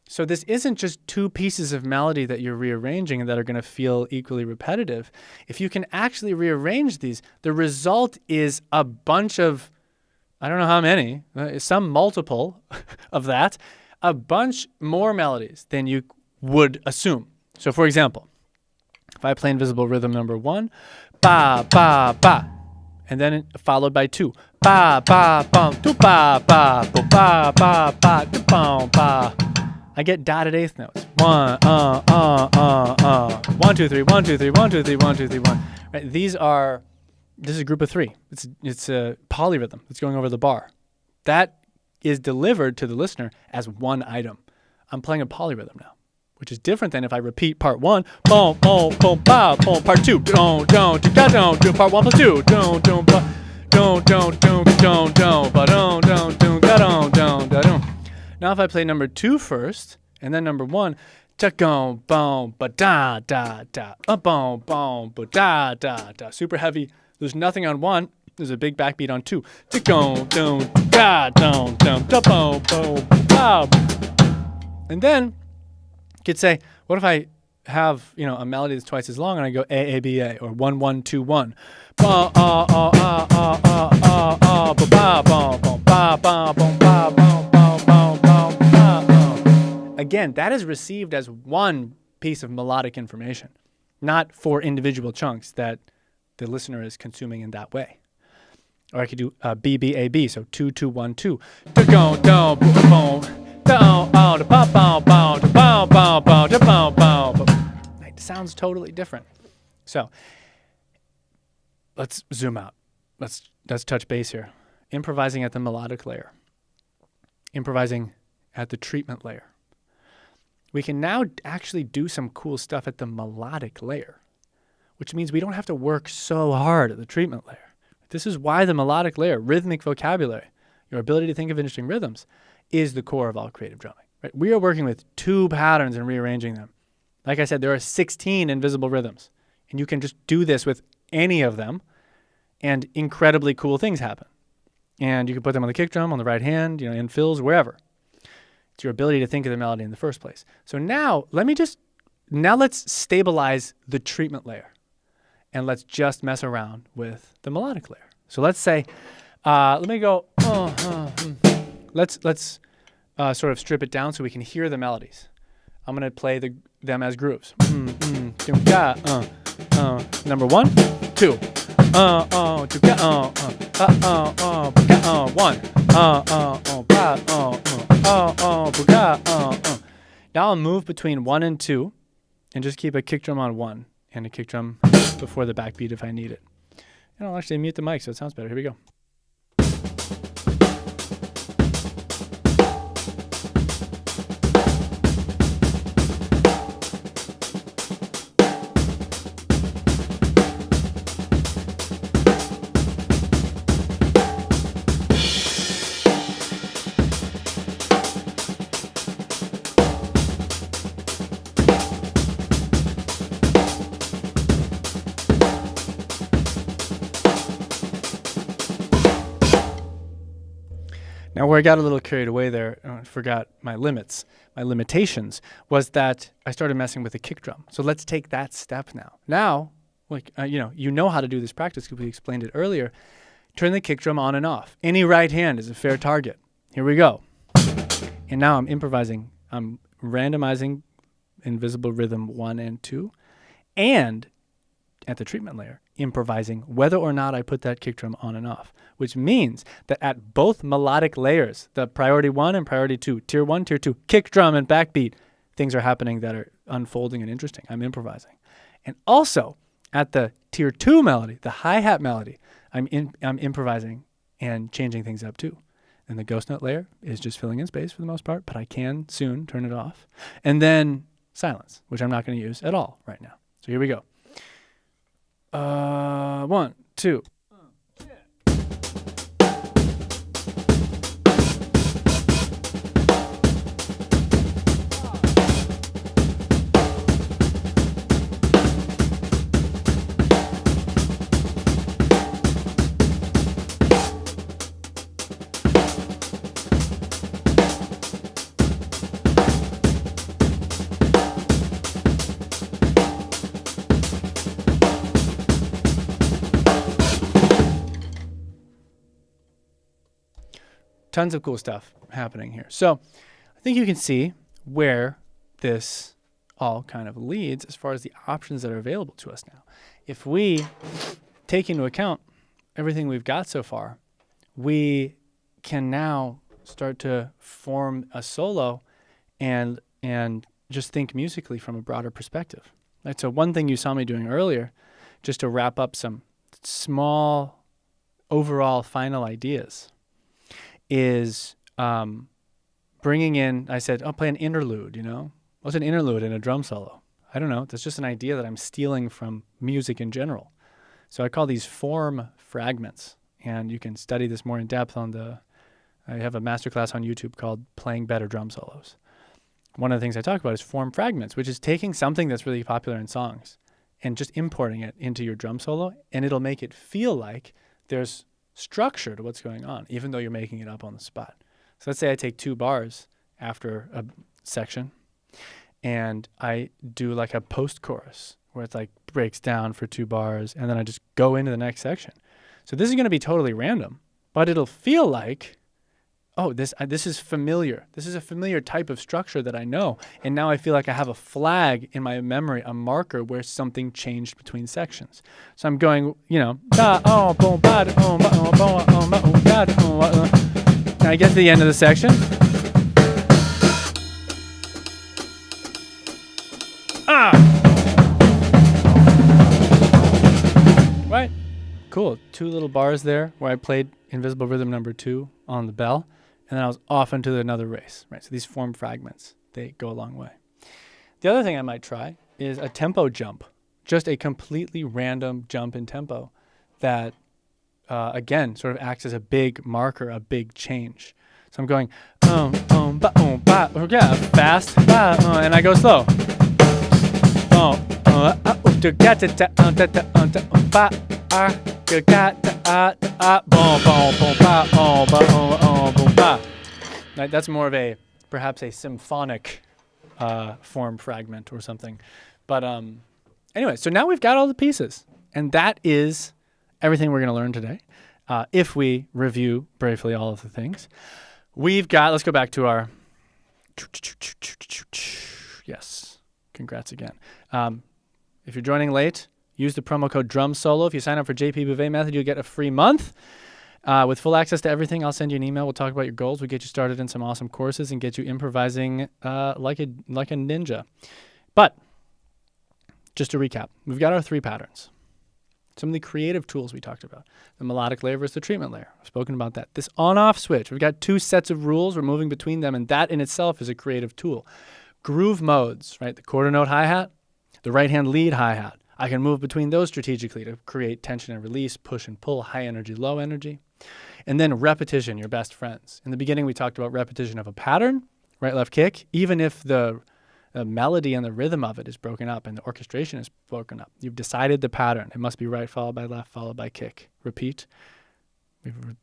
So this isn't just 2 pieces of melody that you're rearranging and that are going to feel equally repetitive. If you can actually rearrange these, the result is a bunch of, I don't know how many, some multiple of that, a bunch more melodies than you would assume. So for example, if I play invisible rhythm number 1, ba, ba, ba, and then followed by 2, ba, ba, bum, do, ba, ba, bo, ba, ba, ba, do, bum, ba. I get dotted eighth notes. 1, 1, 2, 3, 1, 2, 3, 1, 2, 3, 1, 2, 3, 1. Right? This is a group of 3. It's a polyrhythm that's going over the bar. That is delivered to the listener as one item. I'm playing a polyrhythm now, which is different than if I repeat part 1, boom, boom, boom, ba, boom, part 2, don't, do part 1 plus 2, don't, ba, don't, ba, don't. Now if I play number 2 first, and then number 1, ta-gong, boom, ba, da, da, boom, boom, ba, da, da. Super heavy. There's nothing on 1. There's a big backbeat on 2. Ta-gong, da, da, boom, boom, ba. And then you could say, what if I have, a melody that's twice as long and I go A, A, B, A, or 1, 1, 2, 1. Ba, ba, ba, ba, ba, ba, ba, ba. Again, that is received as one piece of melodic information, not 4 individual chunks that the listener is consuming in that way. Or I could do B, B, A, B, so 2, 2, 1, 2. It sounds totally different. So let's zoom out. Let's touch base here. Improvising at the melodic layer. Improvising at the treatment layer. We can now actually do some cool stuff at the melodic layer, which means we don't have to work so hard at the treatment layer. This is why the melodic layer, rhythmic vocabulary, your ability to think of interesting rhythms, is the core of all creative drumming. Right? We are working with 2 patterns and rearranging them. Like I said, there are 16 invisible rhythms, and you can just do this with any of them, and incredibly cool things happen. And you can put them on the kick drum, on the right hand, in fills, wherever. It's your ability to think of the melody in the first place. So now let's stabilize the treatment layer, and let's just mess around with the melodic layer. So let's say, let me go. Let's sort of strip it down so we can hear the melodies. I'm gonna play them as grooves. Number 1, 2. 1. Now I'll move between 1 and 2 and just keep a kick drum on 1 and a kick drum before the backbeat if I need it. And I'll actually mute the mic so it sounds better. Here we go. Now, where I got a little carried away there, I forgot my limitations, was that I started messing with the kick drum. So let's take that step now. Now, you know how to do this practice because we explained it earlier. Turn the kick drum on and off. Any right hand is a fair target. Here we go. And now I'm improvising. I'm randomizing invisible rhythm 1 and 2. And at the treatment layer, improvising whether or not I put that kick drum on and off, which means that at both melodic layers, the priority 1 and priority 2, tier 1, tier 2, kick drum and backbeat, things are happening that are unfolding and interesting. I'm improvising. And also at the tier 2 melody, the hi-hat melody, I'm improvising and changing things up too. And the ghost note layer is just filling in space for the most part, but I can soon turn it off. And then silence, which I'm not going to use at all right now. So here we go. 1, 2. Tons of cool stuff happening here. So I think you can see where this all kind of leads as far as the options that are available to us now. If we take into account everything we've got so far, we can now start to form a solo and just think musically from a broader perspective. Right? So one thing you saw me doing earlier, just to wrap up some small overall final ideas, is bringing in, I said, I'll play an interlude, you know? What's an interlude in a drum solo? I don't know. That's just an idea that I'm stealing from music in general. So I call these form fragments. And you can study this more in depth on I have a masterclass on YouTube called Playing Better Drum Solos. One of the things I talk about is form fragments, which is taking something that's really popular in songs and just importing it into your drum solo, and it'll make it feel like there's structure to what's going on, even though you're making it up on the spot. So let's say I take 2 bars after a section and I do like a post-chorus where it's like breaks down for 2 bars and then I just go into the next section. So this is going to be totally random, but it'll feel like, oh, this is familiar. This is a familiar type of structure that I know. And now I feel like I have a flag in my memory, a marker where something changed between sections. So I'm going, you know, and I get to the end of the section. Right? Cool. 2 little bars there where I played invisible rhythm number 2 on the bell. And then I was off into another race, right? So these form fragments, they go a long way. The other thing I might try is a tempo jump, just a completely random jump in tempo that, again, sort of acts as a big marker, a big change. So I'm going, fast, and I go slow. Right, that's more of perhaps a symphonic form fragment or something. But anyway, so now we've got all the pieces. And that is everything we're going to learn today. If we review briefly all of the things. Let's go back to our, yes, congrats again. If you're joining late, use the promo code DRUMSOLO. If you sign up for JP Bouvet Method, you'll get a free month. With full access to everything, I'll send you an email. We'll talk about your goals. We'll get you started in some awesome courses and get you improvising like a ninja. But just to recap, we've got our 3 patterns. Some of the creative tools we talked about. The melodic layer versus the treatment layer. I've spoken about that. This on-off switch. We've got 2 sets of rules. We're moving between them, and that in itself is a creative tool. Groove modes, right? The quarter note hi-hat, the right-hand lead hi-hat. I can move between those strategically to create tension and release, push and pull, high energy, low energy. And then repetition, your best friends. In the beginning, we talked about repetition of a pattern, right, left kick, even if the melody and the rhythm of it is broken up and the orchestration is broken up. You've decided the pattern. It must be right followed by left followed by kick. Repeat,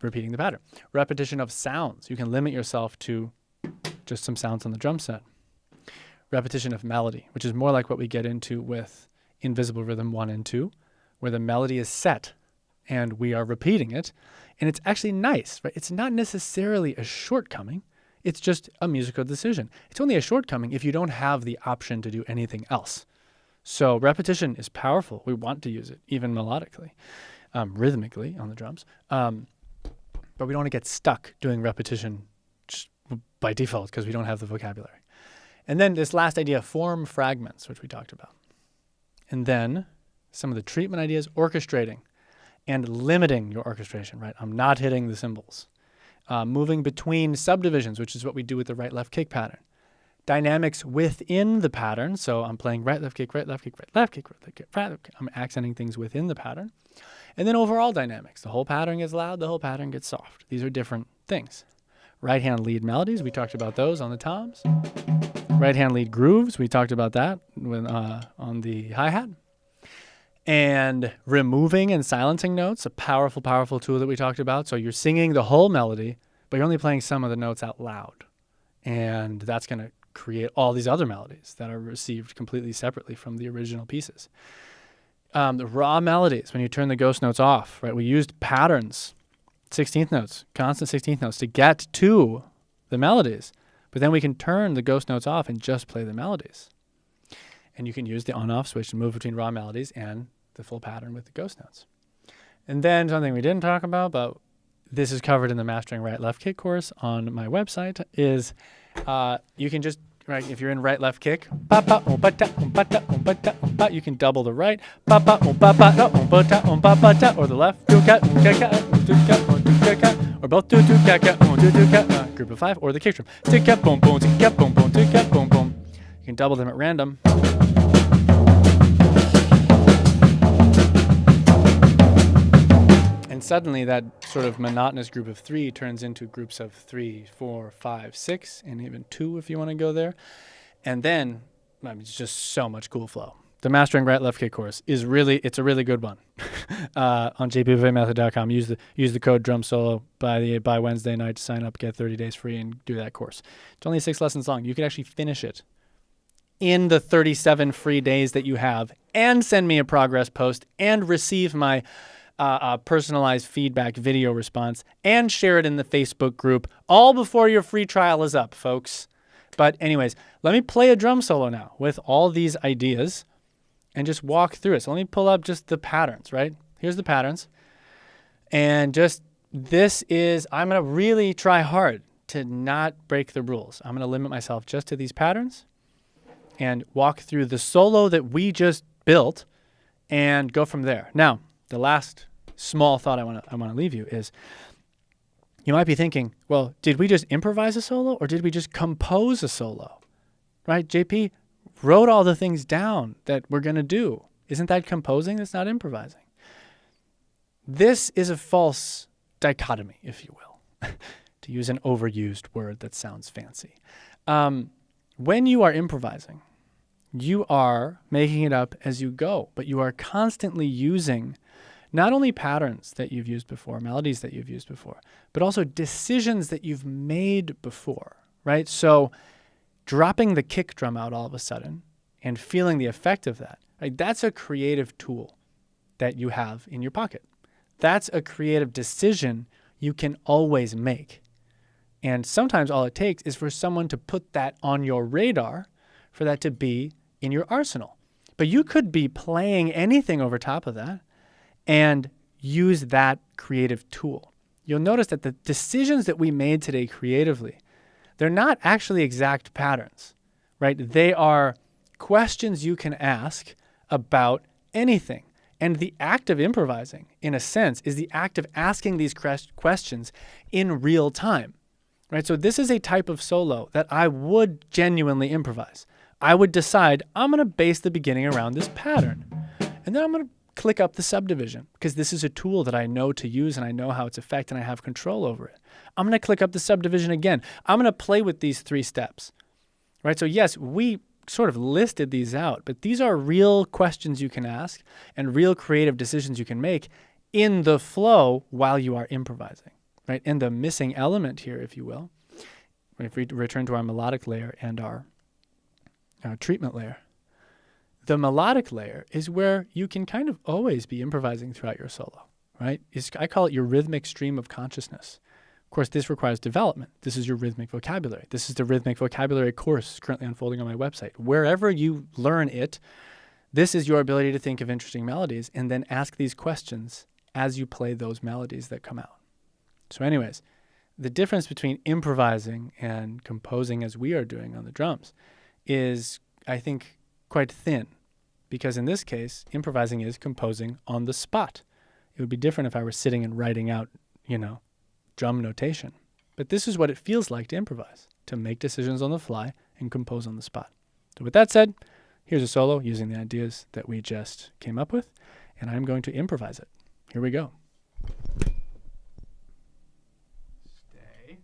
repeating the pattern. Repetition of sounds. You can limit yourself to just some sounds on the drum set. Repetition of melody, which is more like what we get into with Invisible Rhythm 1 and 2, where the melody is set and we are repeating it. And it's actually nice, right? It's not necessarily a shortcoming. It's just a musical decision. It's only a shortcoming if you don't have the option to do anything else. So repetition is powerful. We want to use it, even melodically, rhythmically on the drums. But we don't want to get stuck doing repetition just by default because we don't have the vocabulary. And then this last idea, form fragments, which we talked about. And then some of the treatment ideas, orchestrating and limiting your orchestration, right? I'm not hitting the cymbals. moving between subdivisions, which is what we do with the right, left kick pattern. Dynamics within the pattern. So I'm playing right, left kick, right, left kick, right, left kick, right, left kick, right, left kick. I'm accenting things within the pattern. And then overall dynamics. The whole pattern gets loud, the whole pattern gets soft. These are different things. Right hand lead melodies, we talked about those on the toms. Right hand lead grooves, we talked about that when, on the hi-hat. And removing and silencing notes, a powerful, powerful tool that we talked about. So you're singing the whole melody, but you're only playing some of the notes out loud. And that's going to create all these other melodies that are received completely separately from the original pieces. The raw melodies, when you turn the ghost notes off, right? We used patterns, 16th notes, constant 16th notes to get to the melodies. But then we can turn the ghost notes off and just play the melodies. And you can use the on-off switch to move between raw melodies and the full pattern with the ghost notes. And then something we didn't talk about, but this is covered in the Mastering Right Left Kick course on my website, is you can just, right, if you're in right left kick, you can double the right, or the left, or both, group of 5, or the kick drum. You can double them at random. And suddenly that sort of monotonous group of 3 turns into groups of 3, 4, 5, 6, and even 2 if you want to go there. And then, I mean, it's just so much cool flow. The Mastering Right Left Kick course is it's a really good one. On jpbouvetmethod.com, use the code drum solo by Wednesday night to sign up, get 30 days free, and do that course. It's only 6 lessons long. You can actually finish it in the 37 free days that you have, and send me a progress post, and receive my personalized feedback video response, and share it in the Facebook group, all before your free trial is up, folks. But anyways, let me play a drum solo now with all these ideas and just walk through it. So let me pull up just the patterns, right? Here's the patterns. And just I'm going to really try hard to not break the rules. I'm going to limit myself just to these patterns and walk through the solo that we just built and go from there. Now, the last small thought I want to leave you is, you might be thinking, well, did we just improvise a solo or did we just compose a solo? Right? JP wrote all the things down that we're going to do. Isn't that composing? That's not improvising. This is a false dichotomy, if you will, to use an overused word that sounds fancy. When you are improvising, you are making it up as you go, but you are constantly using not only patterns that you've used before, melodies that you've used before, but also decisions that you've made before, right? So dropping the kick drum out all of a sudden and feeling the effect of that, right? That's a creative tool that you have in your pocket. That's a creative decision you can always make. And sometimes all it takes is for someone to put that on your radar, for that to be in your arsenal. But you could be playing anything over top of that and use that creative tool. You'll notice that the decisions that we made today creatively, they're not actually exact patterns, right? They are questions you can ask about anything. And the act of improvising, in a sense, is the act of asking these questions in real time, right? So this is a type of solo that I would genuinely improvise. I would decide, I'm going to base the beginning around this pattern. And then I'm going to click up the subdivision, because this is a tool that I know to use and I know how it's effective and I have control over it. I'm going to click up the subdivision again. I'm going to play with these 3 steps, right? So yes, we sort of listed these out, but these are real questions you can ask and real creative decisions you can make in the flow while you are improvising, right? And the missing element here, if you will, if we return to our melodic layer and our treatment layer, the melodic layer is where you can kind of always be improvising throughout your solo, right? I call it your rhythmic stream of consciousness. Of course, this requires development. This is your rhythmic vocabulary. This is the rhythmic vocabulary course currently unfolding on my website. Wherever you learn it, this is your ability to think of interesting melodies and then ask these questions as you play those melodies that come out. So anyways, the difference between improvising and composing, as we are doing on the drums, is, I think, quite thin. Because in this case, improvising is composing on the spot. It would be different if I were sitting and writing out, drum notation. but this is what it feels like to improvise, to make decisions on the fly and compose on the spot. So with that said, here's a solo using the ideas that we just came up with, and I'm going to improvise it. Here we go. Stay.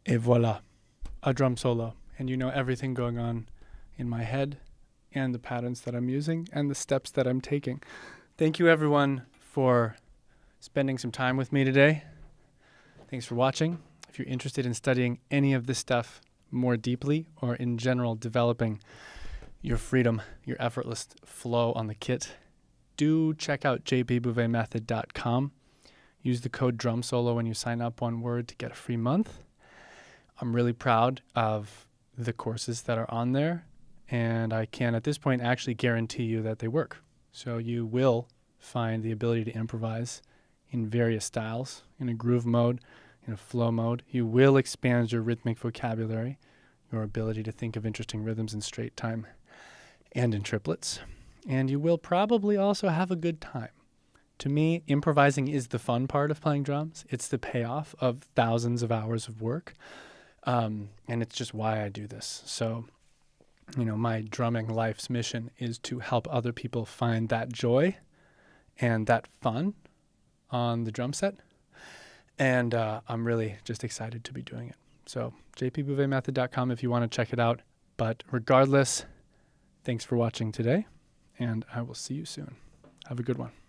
Et voila, a drum solo. And you know everything going on in my head and the patterns that I'm using and the steps that I'm taking. Thank you everyone for spending some time with me today. Thanks for watching. If you're interested in studying any of this stuff more deeply or in general developing your freedom, your effortless flow on the kit, do check out jpbouvetmethod.com. Use the code DRUMSOLO when you sign up, one word, to get a free month. I'm really proud of the courses that are on there, and I can at this point actually guarantee you that they work. So you will find the ability to improvise in various styles, in a groove mode, in a flow mode. You will expand your rhythmic vocabulary. your ability to think of interesting rhythms in straight time and in triplets. And you will probably also have a good time. To me, improvising is the fun part of playing drums. It's the payoff of thousands of hours of work. And it's just why I do this. So, my drumming life's mission is to help other people find that joy and that fun on the drum set. And I'm really just excited to be doing it. So jpbouvetmethod.com if you want to check it out. But regardless, thanks for watching today, and I will see you soon. Have a good one.